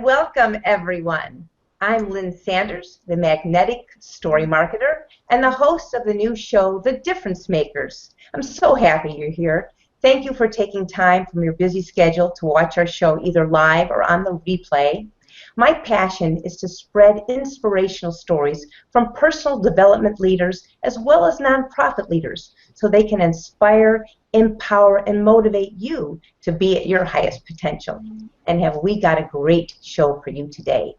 and welcome everyone. I'm Lynn Sanders, the magnetic story marketer and the host of the new show, The Difference Makers. I'm so happy you're here. Thank you for taking time from your busy schedule to watch our show either live or on the replay. My passion is to spread inspirational stories from personal development leaders as well as nonprofit leaders so they can inspire, empower, and motivate you to be at your highest potential. And have we got a great show for you today.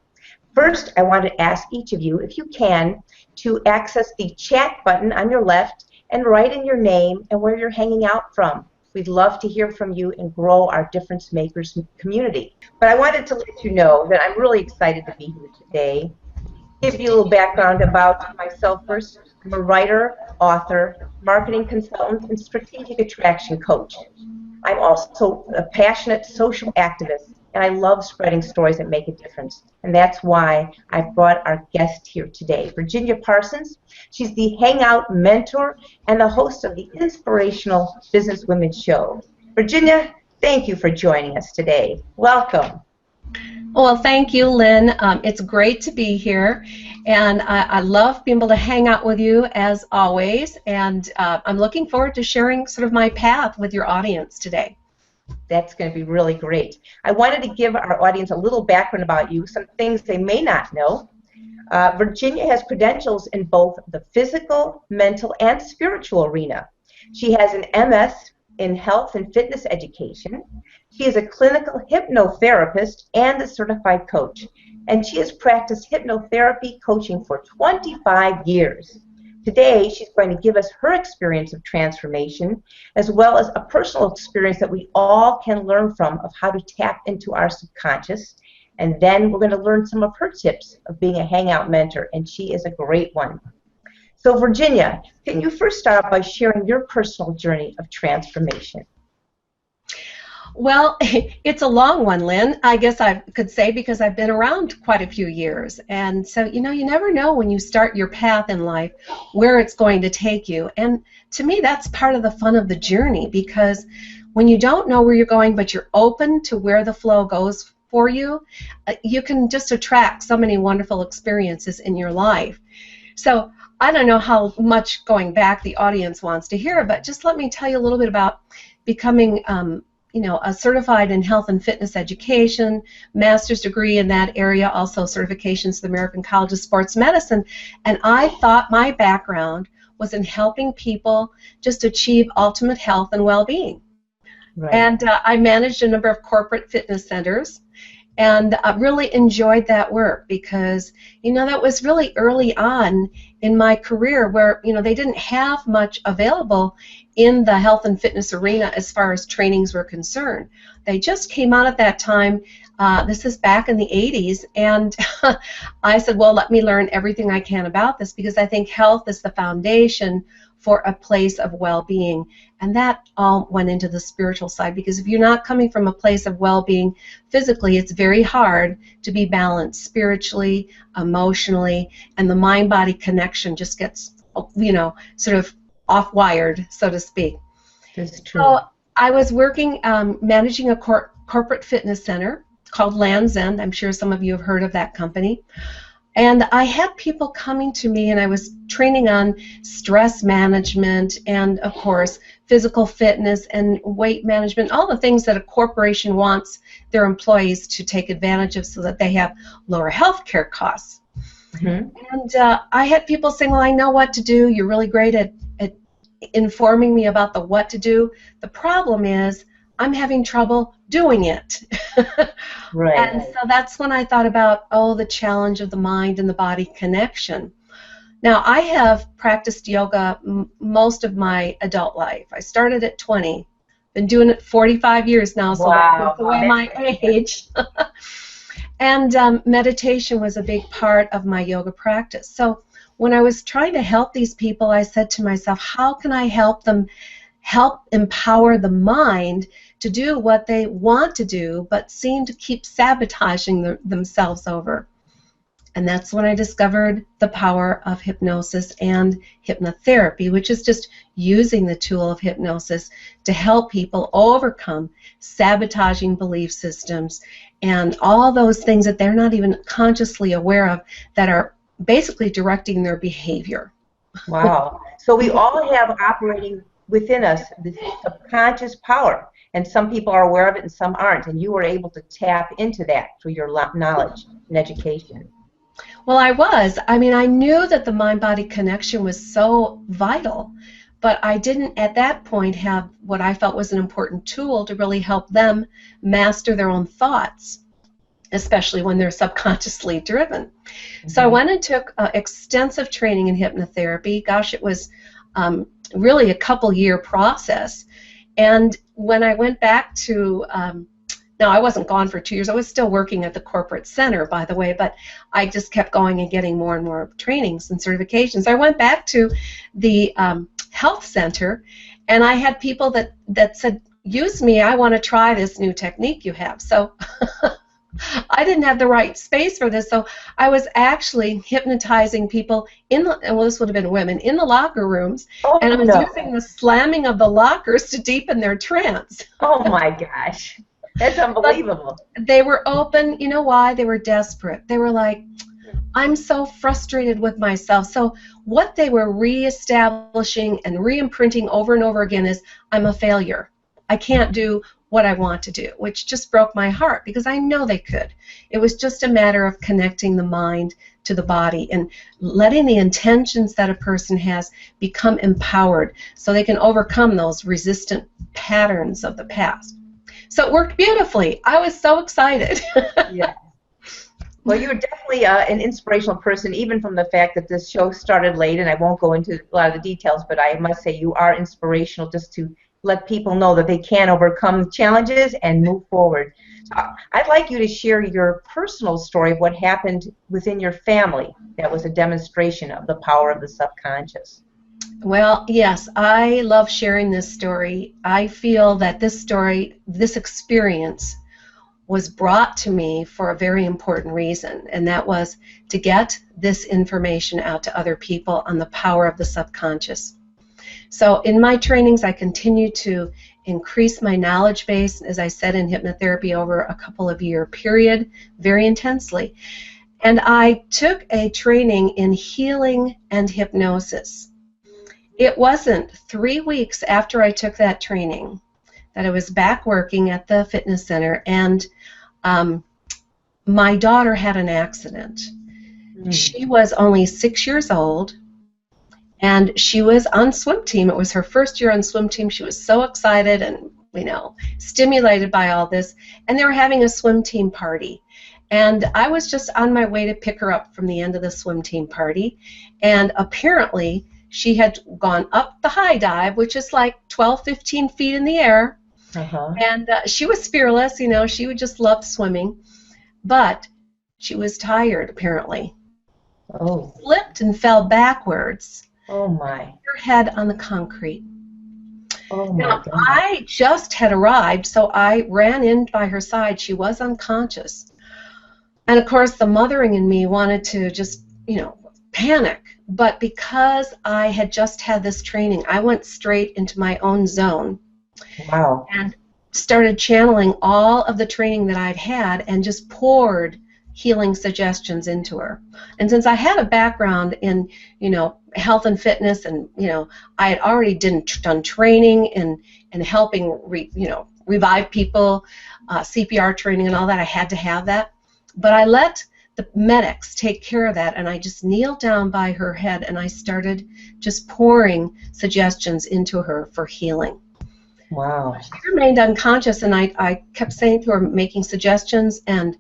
First, I want to ask each of you, if you can, to access the chat button on your left and write in your name and where you're hanging out from. We'd love to hear from you and grow our Difference Makers community. But I wanted to let you know that I'm really excited to be here today. Give you a little background about myself first. I'm a writer, author, marketing consultant, and strategic attraction coach. I'm also a passionate social activist, and I love spreading stories that make a difference. And that's why I've brought our guest here today, Virginia Parsons. She's the Hangout mentor and the host of the Inspirational Businesswomen Show. Virginia, thank you for joining us today. Welcome. Well, thank you, Lynn. It's great to be here, and I love being able to hang out with you as always, and I'm looking forward to sharing sort of my path with your audience today. That's going to be really great. I wanted to give our audience a little background about you, some things they may not know. Virginia has credentials in both the physical, mental, and spiritual arena. She has an MS in health and fitness education. She is a clinical hypnotherapist and a certified coach, and she has practiced hypnotherapy coaching for 25 years. Today, she's going to give us her experience of transformation, as well as a personal experience that we all can learn from of how to tap into our subconscious. And then we're going to learn some of her tips of being a Hangout mentor, and she is a great one. So Virginia, can you first start by sharing your personal journey of transformation? Well, it's a long one, Lynn, I guess I could say, because I've been around quite a few years. And so, you never know when you start your path in life where it's going to take you. And to me, that's part of the fun of the journey, because when you don't know where you're going, but you're open to where the flow goes for you, you can just attract so many wonderful experiences in your life. So I don't know how much going back the audience wants to hear, but just let me tell you a little bit about becoming a certified in health and fitness education, master's degree in that area, also certifications to the American College of Sports Medicine. And I thought my background was in helping people just achieve ultimate health and well-being. Right. And I managed a number of corporate fitness centers, and I really enjoyed that work because, that was really early on in my career where, they didn't have much available in the health and fitness arena as far as trainings were concerned. They just came out at that time. This is back in the 80s, and I said, well, let me learn everything I can about this, because I think health is the foundation for a place of well-being. And that all went into the spiritual side, because if you're not coming from a place of well-being physically, it's very hard to be balanced spiritually, emotionally, and the mind-body connection just gets, sort of off-wired, so to speak. That's true. So I was working, managing a corporate fitness center called Land's End. I'm sure some of you have heard of that company. And I had people coming to me, and I was training on stress management and, of course, physical fitness and weight management, all the things that a corporation wants their employees to take advantage of so that they have lower health care costs. Mm-hmm. And I had people saying, well, I know what to do. You're really great at informing me about the what to do. The problem is I'm having trouble doing it. Right. And so that's when I thought about, the challenge of the mind and the body connection. Now, I have practiced yoga most of my adult life. I started at 20. Been doing it 45 years now, so that's away my age. And meditation was a big part of my yoga practice. So when I was trying to help these people, I said to myself, how can I help them empower the mind to do what they want to do, but seem to keep sabotaging themselves over? And that's when I discovered the power of hypnosis and hypnotherapy, which is just using the tool of hypnosis to help people overcome sabotaging belief systems and all those things that they're not even consciously aware of that are basically directing their behavior. Wow. So we all have operating within us this subconscious power, and some people are aware of it and some aren't, and you were able to tap into that through your knowledge and education. Well, I mean, I knew that the mind-body connection was so vital, but I didn't at that point have what I felt was an important tool to really help them master their own thoughts, especially when they're subconsciously driven. So I went and took extensive training in hypnotherapy. Gosh, it was really a couple-year process. And when I went back to, no, I wasn't gone for 2 years. I was still working at the corporate center, by the way, but I just kept going and getting more and more trainings and certifications. I went back to the health center, and I had people that said, use me, I want to try this new technique you have. So I didn't have the right space for this, so I was actually hypnotizing people in the, well, this would have been women, in the locker rooms, and I was using the slamming of the lockers to deepen their trance. Oh my gosh, that's unbelievable. But they were open. You know why? They were desperate. They were like, I'm so frustrated with myself. So what they were reestablishing and re-imprinting over and over again is, I'm a failure. I can't do what I want to do, which just broke my heart because I know they could. It was just a matter of connecting the mind to the body and letting the intentions that a person has become empowered so they can overcome those resistant patterns of the past. So it worked beautifully. I was so excited. Yeah. Well, you're definitely an inspirational person, even from the fact that this show started late, and I won't go into a lot of the details, but I must say you are inspirational just to let people know that they can overcome challenges and move forward. So I'd like you to share your personal story of what happened within your family that was a demonstration of the power of the subconscious. Well, yes, I love sharing this story. I feel that this story, this experience, was brought to me for a very important reason, and that was to get this information out to other people on the power of the subconscious. So in my trainings, I continue to increase my knowledge base, as I said, in hypnotherapy over a couple of year period, very intensely. And I took a training in healing and hypnosis. It wasn't 3 weeks after I took that training that I was back working at the fitness center, and my daughter had an accident. She was only 6 years old, and she was on swim team. It was her first year on swim team. She was so excited and, you know, stimulated by all this, and they were having a swim team party. And I was just on my way to pick her up from the end of the swim team party, and apparently she had gone up the high dive, which is like 12, 15 feet in the air. And she was fearless, you know, she would just love swimming, but she was tired, apparently. Oh. Slipped and fell backwards. Oh, my. Her head on the concrete. Oh, my now, God. I just had arrived, so I ran in by her side. She was unconscious. And, of course, the mothering in me wanted to just, you know, panic. But because I had just had this training, I went straight into my own zone. Wow. And started channeling all of the training that I'd had and just poured healing suggestions into her. And since I had a background in, you know, health and fitness, and, you know, I had already done training in helping, revive people, CPR training and all that, I had to have that. But I let the medics take care of that, and I just kneeled down by her head and I started just pouring suggestions into her for healing. Wow. She remained unconscious, and I kept saying to her, making suggestions, and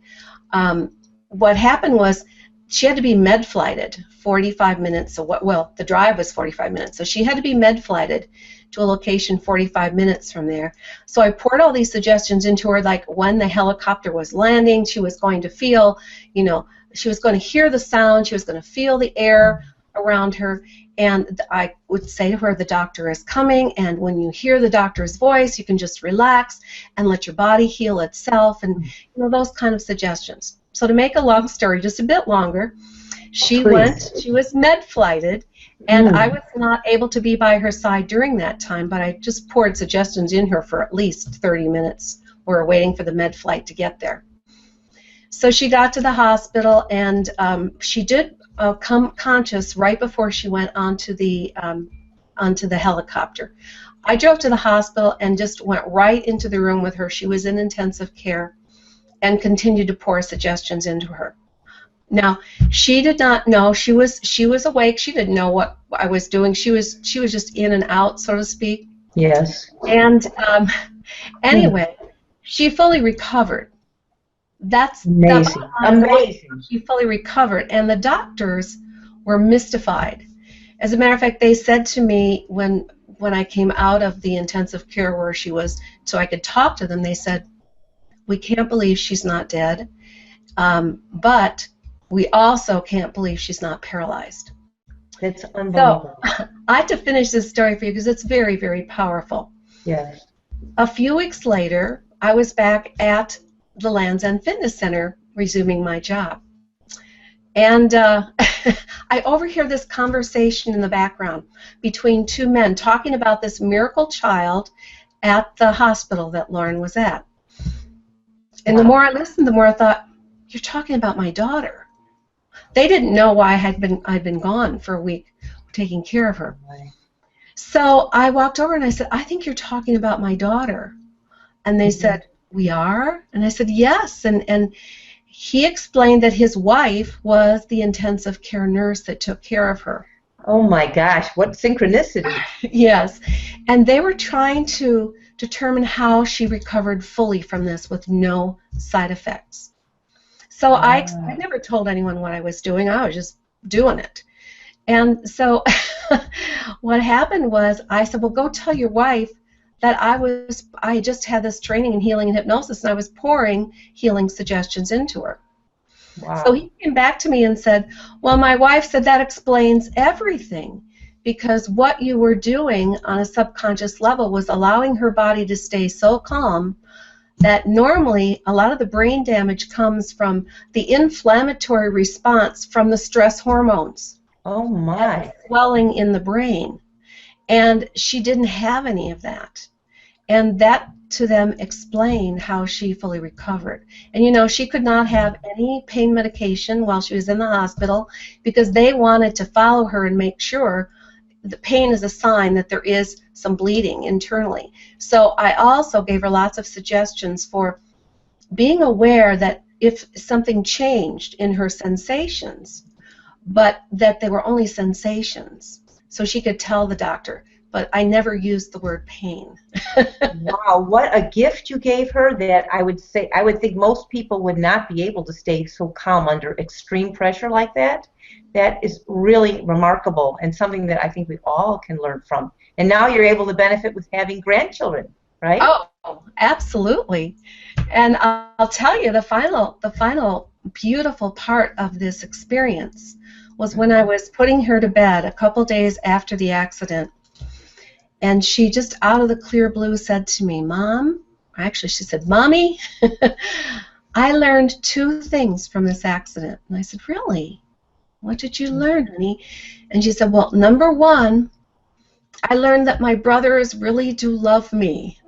what happened was she had to be med-flighted 45 minutes. So well, the drive was 45 minutes, so she had to be med-flighted to a location 45 minutes from there. So I poured all these suggestions into her, like when the helicopter was landing, she was going to feel, you know, she was going to hear the sound, she was going to feel the air around her. And I would say to her, the doctor is coming, and when you hear the doctor's voice, you can just relax and let your body heal itself, and, you know, those kind of suggestions. So to make a long story just a bit longer, she was med-flighted, and I was not able to be by her side during that time, but I just poured suggestions in her for at least 30 minutes. We were waiting for the med flight to get there. So she got to the hospital, and she did come conscious right before she went onto the helicopter. I drove to the hospital and just went right into the room with her. She was in intensive care, and continued to pour suggestions into her. Now, she did not know. She was awake. She didn't know what I was doing. She was just in and out, so to speak. Yes. And anyway, she fully recovered. Amazing. Amazing. She fully recovered, and the doctors were mystified. As a matter of fact, they said to me when I came out of the intensive care where she was, so I could talk to them, they said, "We can't believe she's not dead, but we also can't believe she's not paralyzed." It's unbelievable. So I have to finish this story for you because it's very, very powerful. Yes. A few weeks later, I was back at the Land's End Fitness Center resuming my job. And I overhear this conversation in the background between two men talking about this miracle child at the hospital that Lauren was at. And the more I listened, the more I thought, "You're talking about my daughter." They didn't know why I'd been gone for a week taking care of her. So I walked over and I said, "I think you're talking about my daughter." And they said, "We are?" And I said, "Yes." And he explained that his wife was the intensive care nurse that took care of her. Oh my gosh, what synchronicity. Yes. And they were trying to determine how she recovered fully from this with no side effects. So I never told anyone what I was doing. I was just doing it. And so what happened was I said, "Well, go tell your wife that I just had this training in healing and hypnosis, and I was pouring healing suggestions into her." Wow. So he came back to me and said, "Well, my wife said that explains everything, because what you were doing on a subconscious level was allowing her body to stay so calm that normally a lot of the brain damage comes from the inflammatory response from the stress hormones." Oh my. Swelling in the brain. And she didn't have any of that. And that to them explained how she fully recovered. And you know, she could not have any pain medication while she was in the hospital because they wanted to follow her and make sure the pain is a sign that there is some bleeding internally. So I also gave her lots of suggestions for being aware that if something changed in her sensations, but that they were only sensations, so she could tell the doctor. But I never used the word pain. Wow, what a gift you gave her that I would think most people would not be able to stay so calm under extreme pressure like that. That is really remarkable and something that I think we all can learn from. And now you're able to benefit with having grandchildren, right? Oh, absolutely. And I'll tell you, the final beautiful part of this experience was when I was putting her to bed a couple days after the accident. And she just out of the clear blue said to me, "Mom," actually she said, "Mommy, I learned 2 things from this accident." And I said, "Really? What did you learn, honey?" And she said, "Well, number 1, I learned that my brothers really do love me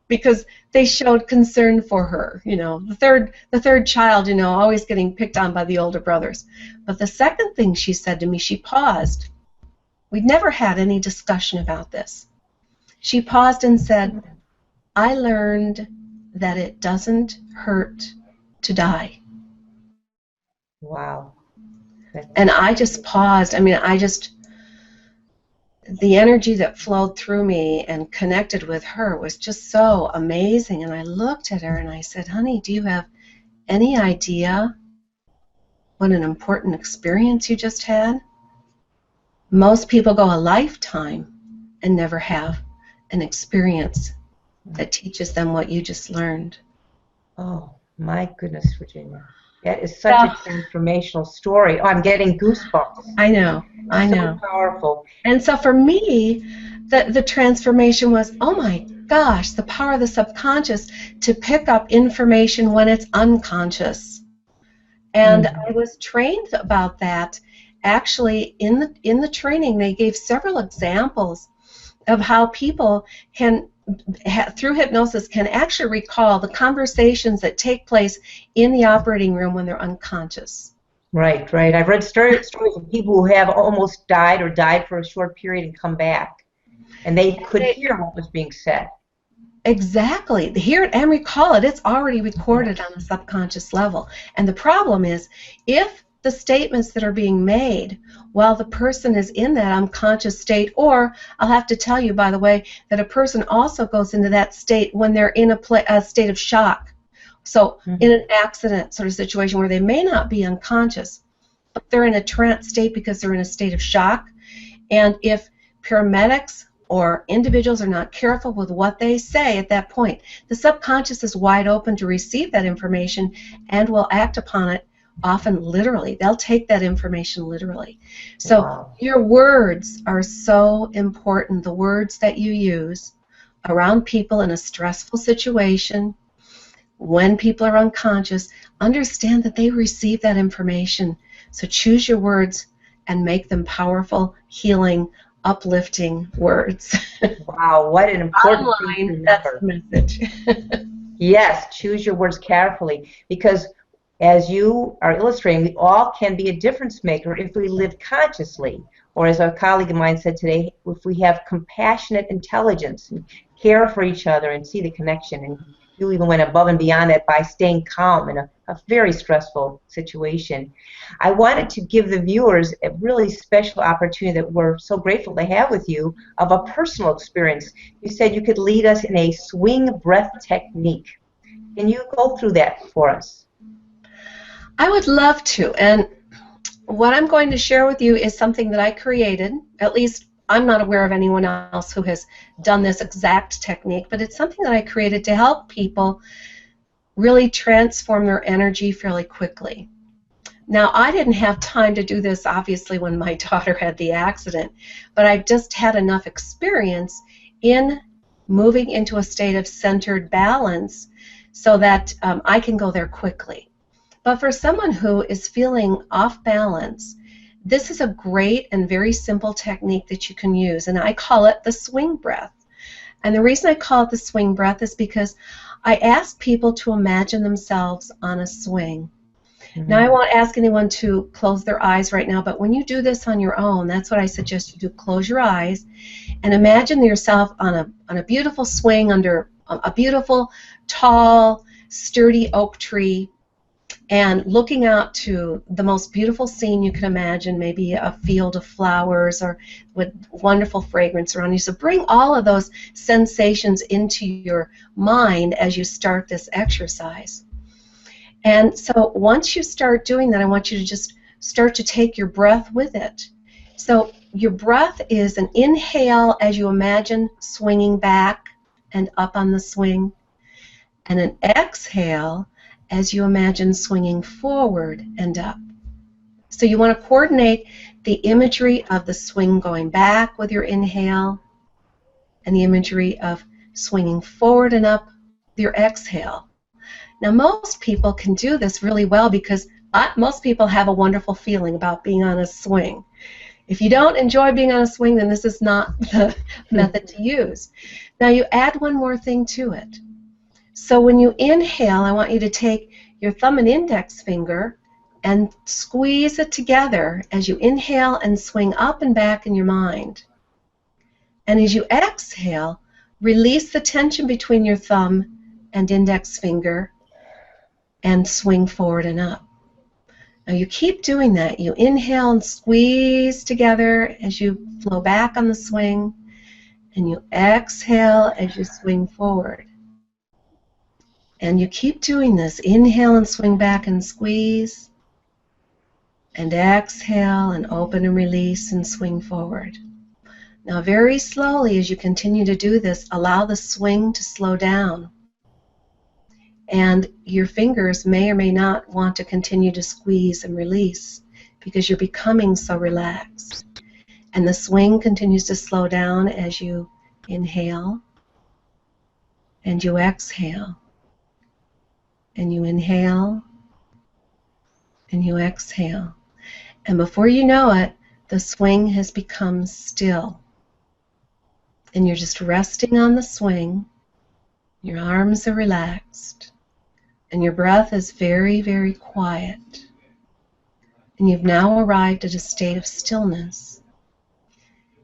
because they showed concern for her. You know, the third child, you know, always getting picked on by the older brothers. But the second thing she said to me," she paused. We'd never had any discussion about this. She paused and said, "I learned that it doesn't hurt to die." Wow. And I just paused. I mean, the energy that flowed through me and connected with her was just so amazing. And I looked at her and I said, "Honey, do you have any idea what an important experience you just had? Most people go a lifetime and never have an experience that teaches them what you just learned." Oh, my goodness, Virginia. That is such a transformational story. Oh, I'm getting goosebumps. I know. I know. So powerful. And so for me, the transformation was, oh my gosh, the power of the subconscious to pick up information when it's unconscious. And I was trained about that. Actually, in the training, they gave several examples of how people can through hypnosis can actually recall the conversations that take place in the operating room when they're unconscious. Right, right. I've read stories of people who have almost died or died for a short period and come back, and they could hear what was being said. Exactly. Hear it and recall it. It's already recorded on a subconscious level. And the problem is, if the statements that are being made while the person is in that unconscious state, or I'll have to tell you, by the way, that a person also goes into that state when they're in a state of shock. So in an accident sort of situation where they may not be unconscious, but they're in a trance state because they're in a state of shock. And if paramedics or individuals are not careful with what they say at that point, the subconscious is wide open to receive that information and will act upon it, often literally. They'll take that information literally. So your words are so important, the words that you use around people in a stressful situation, when people are unconscious. Understand that they receive that information. So choose your words and make them powerful, healing, uplifting words. Wow, what an important thing to remember. That's the message. Yes, choose your words carefully, because as you are illustrating, we all can be a difference maker if we live consciously, or as a colleague of mine said today, if we have compassionate intelligence and care for each other and see the connection. And you even went above and beyond that by staying calm in a very stressful situation. I wanted to give the viewers a really special opportunity that we're so grateful to have with you, of a personal experience. You said you could lead us in a swing breath technique. Can you go through that for us? I would love to. And what I'm going to share with you is something that I created. At least I'm not aware of anyone else who has done this exact technique, but it's something that I created to help people really transform their energy fairly quickly. Now, I didn't have time to do this, obviously, when my daughter had the accident, but I've just had enough experience in moving into a state of centered balance so that I can go there quickly. But for someone who is feeling off balance, this is a great and very simple technique that you can use, and I call it the swing breath. And the reason I call it the swing breath is because I ask people to imagine themselves on a swing. Now, I won't ask anyone to close their eyes right now, but when you do this on your own, that's what I suggest you do. Close your eyes and imagine yourself on a beautiful swing under a beautiful, tall, sturdy oak tree, and looking out to the most beautiful scene you can imagine, maybe a field of flowers or with wonderful fragrance around you. So bring all of those sensations into your mind as you start this exercise. And so once you start doing that, I want you to just start to take your breath with it. So your breath is an inhale as you imagine swinging back and up on the swing, and an exhale as you imagine swinging forward and up. So you want to coordinate the imagery of the swing going back with your inhale and the imagery of swinging forward and up with your exhale. Now, most people can do this really well because most people have a wonderful feeling about being on a swing. If you don't enjoy being on a swing, then this is not the method to use. Now, you add one more thing to it. So when you inhale, I want you to take your thumb and index finger and squeeze it together as you inhale and swing up and back in your mind. And as you exhale, release the tension between your thumb and index finger and swing forward and up. Now you keep doing that. You inhale and squeeze together as you flow back on the swing, and you exhale as you swing forward. And you keep doing this. Inhale and swing back and squeeze, and exhale and open and release and swing forward. Now very slowly as you continue to do this, allow the swing to slow down. And your fingers may or may not want to continue to squeeze and release because you're becoming so relaxed. And the swing continues to slow down as you inhale and you exhale. And you inhale and you exhale. And before you know it, the swing has become still. and you're just resting on the swing. Your arms are relaxed, and your breath is very, very quiet. And you've now arrived at a state of stillness.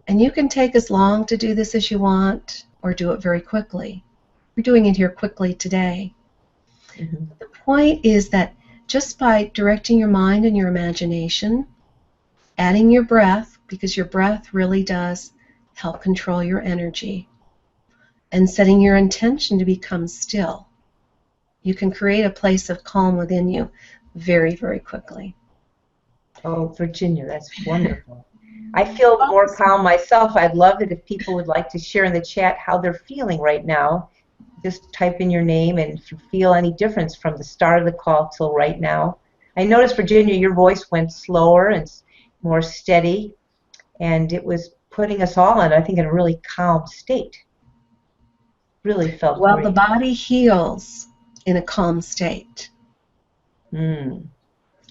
And you can take as long to do this as you want, or do it very quickly. We're doing it here quickly today. Mm-hmm. The point is that just by directing your mind and your imagination, adding your breath, because your breath really does help control your energy, and setting your intention to become still, you can create a place of calm within you very, very quickly. Oh, Virginia, that's wonderful. I feel more calm myself. I'd love it if people would like to share in the chat how they're feeling right now. Just type in your name, and if you feel any difference from the start of the call till right now. I noticed, Virginia, your voice went slower and more steady, and it was putting us all in, I think, in a really calm state. Really felt Well, great. the body heals in a calm state. In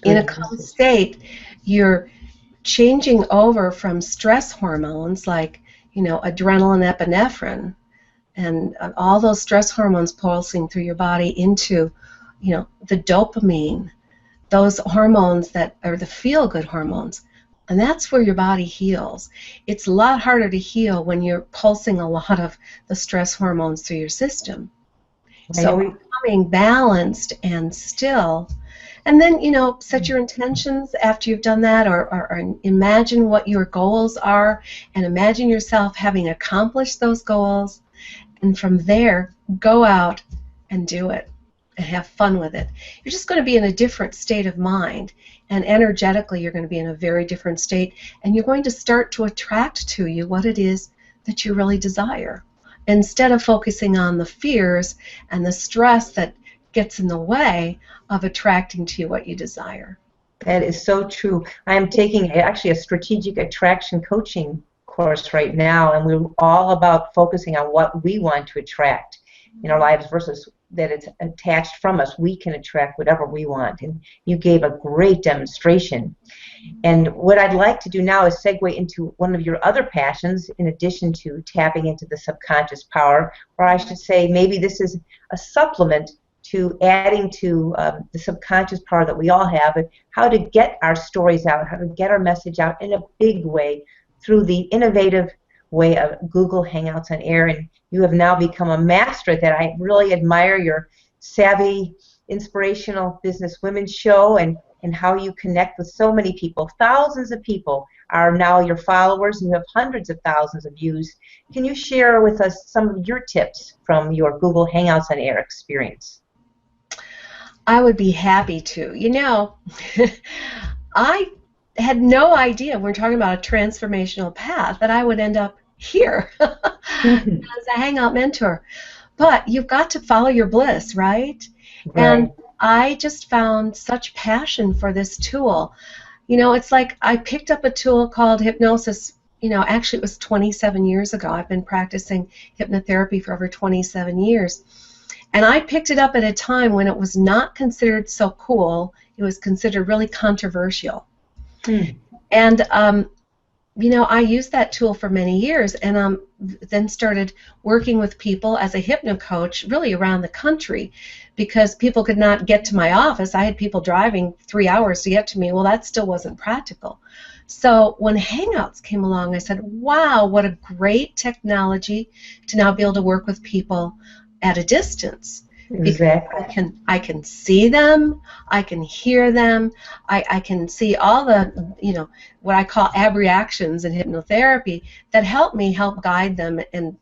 a calm state, you're changing over from stress hormones like, adrenaline, epinephrine, and all those stress hormones pulsing through your body into, the dopamine, those hormones that are the feel-good hormones. And that's where your body heals. It's a lot harder to heal when you're pulsing a lot of the stress hormones through your system. So becoming balanced and still, and then, set your intentions after you've done that, or imagine what your goals are, and imagine yourself having accomplished those goals, and from there, go out and do it and have fun with it. You're just going to be in a different state of mind, and energetically you're going to be in a very different state, and you're going to start to attract to you what it is that you really desire, instead of focusing on the fears and the stress that gets in the way of attracting to you what you desire. That is so true. I am taking actually a strategic attraction coaching course right now, and we're all about focusing on what we want to attract in our lives versus that it's attached from us. We can attract whatever we want, and you gave a great demonstration. And what I'd like to do now is segue into one of your other passions, in addition to tapping into the subconscious power, or I should say maybe this is a supplement to adding to the subconscious power that we all have, and how to get our stories out, how to get our message out in a big way through the innovative way of Google Hangouts on Air. And you have now become a master at that. I really admire your savvy, inspirational business women show, and how you connect with so many people. Thousands of people are now your followers, and you have hundreds of thousands of views. Can you share with us some of your tips from your Google Hangouts on Air experience? I would be happy to. I had no idea, we're talking about a transformational path, that I would end up here as a Hangout mentor. But you've got to follow your bliss, right? And I just found such passion for this tool. It's like I picked up a tool called hypnosis. Actually it was 27 years ago. I've been practicing hypnotherapy for over 27 years. And I picked it up at a time when it was not considered so cool. It was considered really controversial. And, I used that tool for many years, and then started working with people as a hypno coach really around the country, because people could not get to my office. I had people driving 3 hours to get to me. Well, that still wasn't practical. So when Hangouts came along, I said, wow, what a great technology to now be able to work with people at a distance. Exactly. I can see them, I can hear them, I can see all the, what I call abreactions in hypnotherapy that help me help guide them and,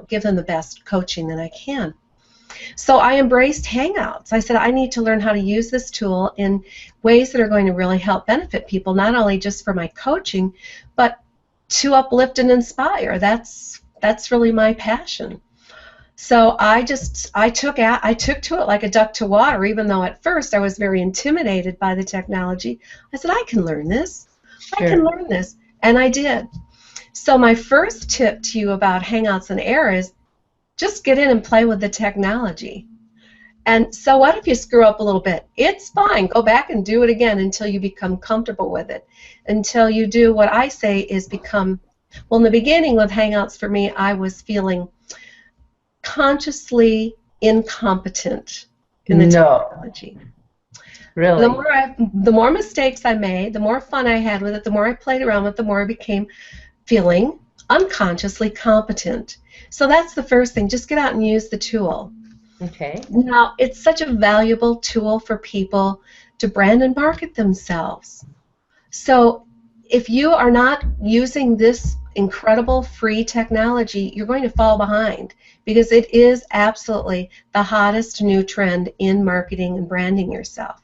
give them the best coaching that I can. So I embraced Hangouts. I said I need to learn how to use this tool in ways that are going to really help benefit people, not only just for my coaching, but to uplift and inspire. That's really my passion. So I took to it like a duck to water, even though at first I was very intimidated by the technology. I said, I can learn this. Sure. I can learn this. And I did. So my first tip to you about Hangouts on Air is just get in and play with the technology. And so what if you screw up a little bit? It's fine. Go back and do it again until you become comfortable with it, until you do what I say is become Well, in the beginning with Hangouts for me, I was feeling consciously incompetent in the No, technology. really. The more mistakes I made, the more fun I had with it, the more I played around with it, the more I became feeling unconsciously competent. So that's the first thing. Just get out and use the tool. Okay. Now, it's such a valuable tool for people to brand and market themselves. So if you are not using this incredible free technology, you're going to fall behind because it is absolutely the hottest new trend in marketing and branding yourself.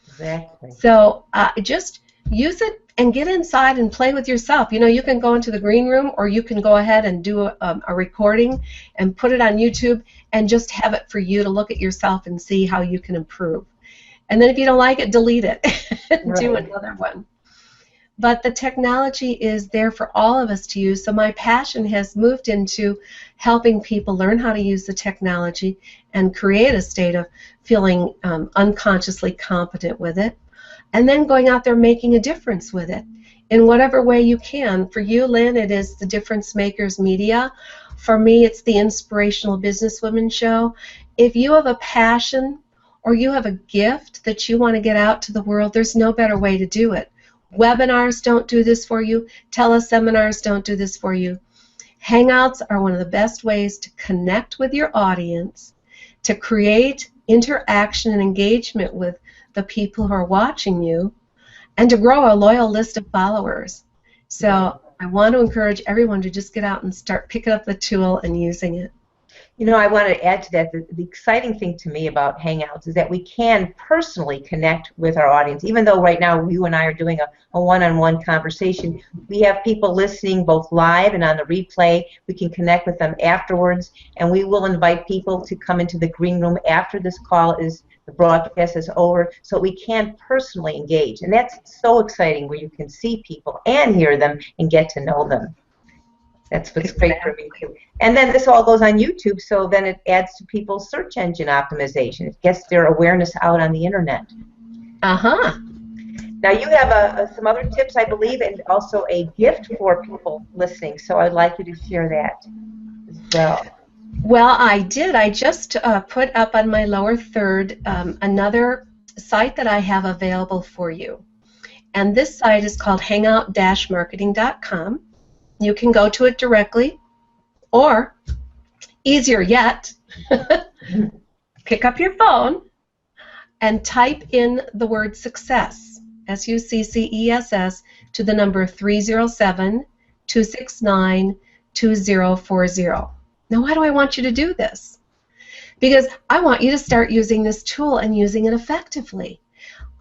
Exactly. So just use it and get inside and play with yourself. You know, you can go into the green room or you can go ahead and do a recording and put it on YouTube and just have it for you to look at yourself and see how you can improve. And then if you don't like it, delete it and do Right. another one. But the technology is there for all of us to use, so my passion has moved into helping people learn how to use the technology and create a state of feeling unconsciously competent with it, and then going out there making a difference with it in whatever way you can. For you, Lynn, it is the Difference Makers Media. For me, it's the Inspirational Businesswoman Show. If you have a passion or you have a gift that you want to get out to the world, there's no better way to do it. Webinars don't do this for you. Teleseminars don't do this for you. Hangouts are one of the best ways to connect with your audience, to create interaction and engagement with the people who are watching you, and to grow a loyal list of followers. So I want to encourage everyone to just get out and start picking up the tool and using it. You know, I want to add to that, the exciting thing to me about Hangouts is that we can personally connect with our audience. Even though right now you and I are doing a one-on-one conversation, we have people listening both live and on the replay. We can connect with them afterwards, and we will invite people to come into the green room after this call is, the broadcast is over, so we can personally engage. And that's so exciting, where you can see people and hear them and get to know them. That's what's great for me too. And then this all goes on YouTube, so then it adds to people's search engine optimization. It gets their awareness out on the internet. Uh-huh. Now you have some other tips, I believe, and also a gift for people listening. So I'd like you to share that as well. Well, I did. I just put up on my lower third another site that I have available for you. And this site is called hangout-marketing.com. You can go to it directly, or easier yet, pick up your phone and type in the word success, SUCCESS, to the number 307-269-2040. Now, why do I want you to do this? Because I want you to start using this tool and using it effectively.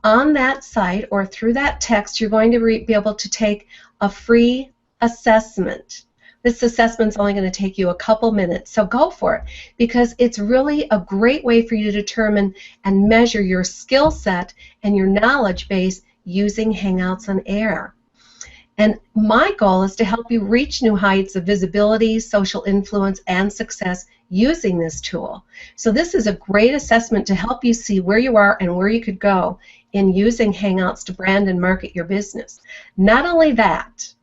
On that site or through that text, you're going to be able to take a free assessment. This assessment's only going to take you a couple minutes, so go for it, because it's really a great way for you to determine and measure your skill set and your knowledge base using Hangouts on Air. And my goal is to help you reach new heights of visibility, social influence, and success using this tool. So this is a great assessment to help you see where you are and where you could go in using Hangouts to brand and market your business. Not only that,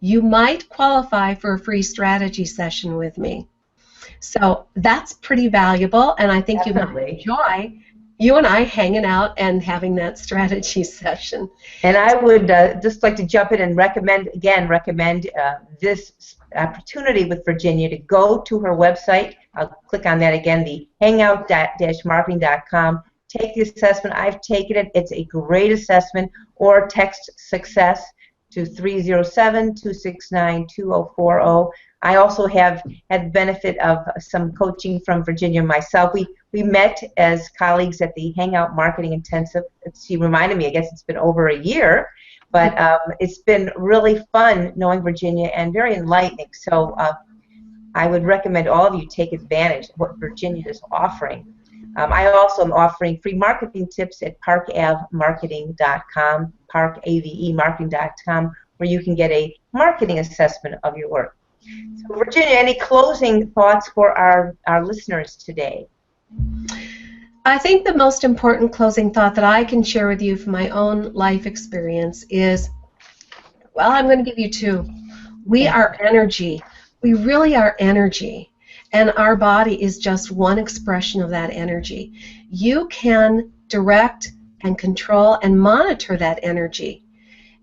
you might qualify for a free strategy session with me. So that's pretty valuable, and I think Definitely. You might enjoy you and I hanging out and having that strategy session. And I would just like to jump in and recommend this opportunity with Virginia to go to her website. I'll click on that again, the hangout-marketing.com. Take the assessment. I've taken it. It's a great assessment. Or text success to 307-269-2040. I also have had the benefit of some coaching from Virginia myself. We met as colleagues at the Hangout Marketing Intensive. She reminded me, I guess it's been over a year, but it's been really fun knowing Virginia and very enlightening. So I would recommend all of you take advantage of what Virginia is offering. I also am offering free marketing tips at parkavmarketing.com, parkavemarketing.com, where you can get a marketing assessment of your work. So Virginia, any closing thoughts for our listeners today? I think the most important closing thought that I can share with you from my own life experience is, well, I'm going to give you two. We Thank are energy. We really are energy. And our body is just one expression of that energy. You can direct and control and monitor that energy.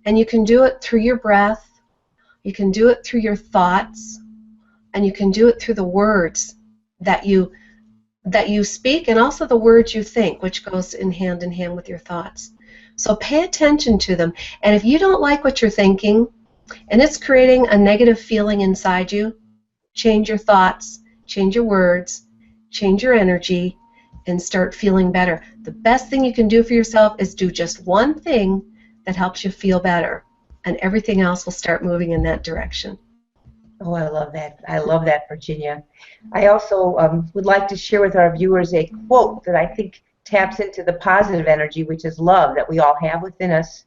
And you can do it through your breath. You can do it through your thoughts. And you can do it through the words that you speak, and also the words you think, which goes in hand with your thoughts. So pay attention to them. And if you don't like what you're thinking, and it's creating a negative feeling inside you, change your thoughts, change your words, change your energy, and start feeling better. The best thing you can do for yourself is do just one thing that helps you feel better, and everything else will start moving in that direction. Oh, I love that. I love that, Virginia. I also would like to share with our viewers a quote that I think taps into the positive energy, which is love, that we all have within us.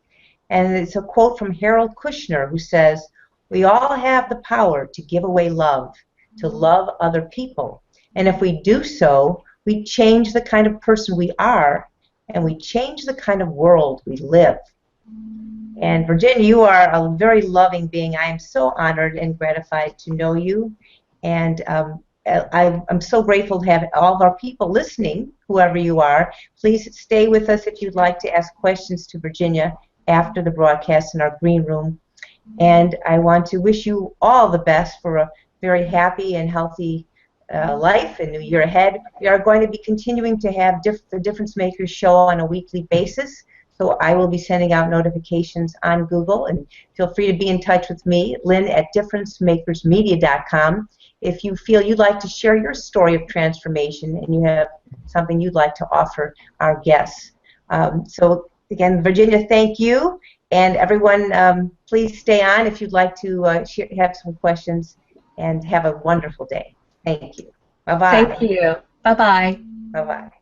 And it's a quote from Harold Kushner, who says, "We all have the power to give away love, to love other people. And if we do so, we change the kind of person we are, and we change the kind of world we live." And Virginia, you are a very loving being. I am so honored and gratified to know you. And I'm so grateful to have all of our people listening, whoever you are. Please stay with us if you'd like to ask questions to Virginia after the broadcast in our green room. And I want to wish you all the best for a very happy and healthy life and new year ahead. We are going to be continuing to have the Difference Makers show on a weekly basis. So I will be sending out notifications on Google, and feel free to be in touch with me, Lynn at differencemakersmedia.com. If you feel you'd like to share your story of transformation and you have something you'd like to offer our guests. So again, Virginia, thank you. And everyone, please stay on if you'd like to have some questions, and have a wonderful day. Thank you. Bye-bye. Thank you. Bye-bye. Bye-bye.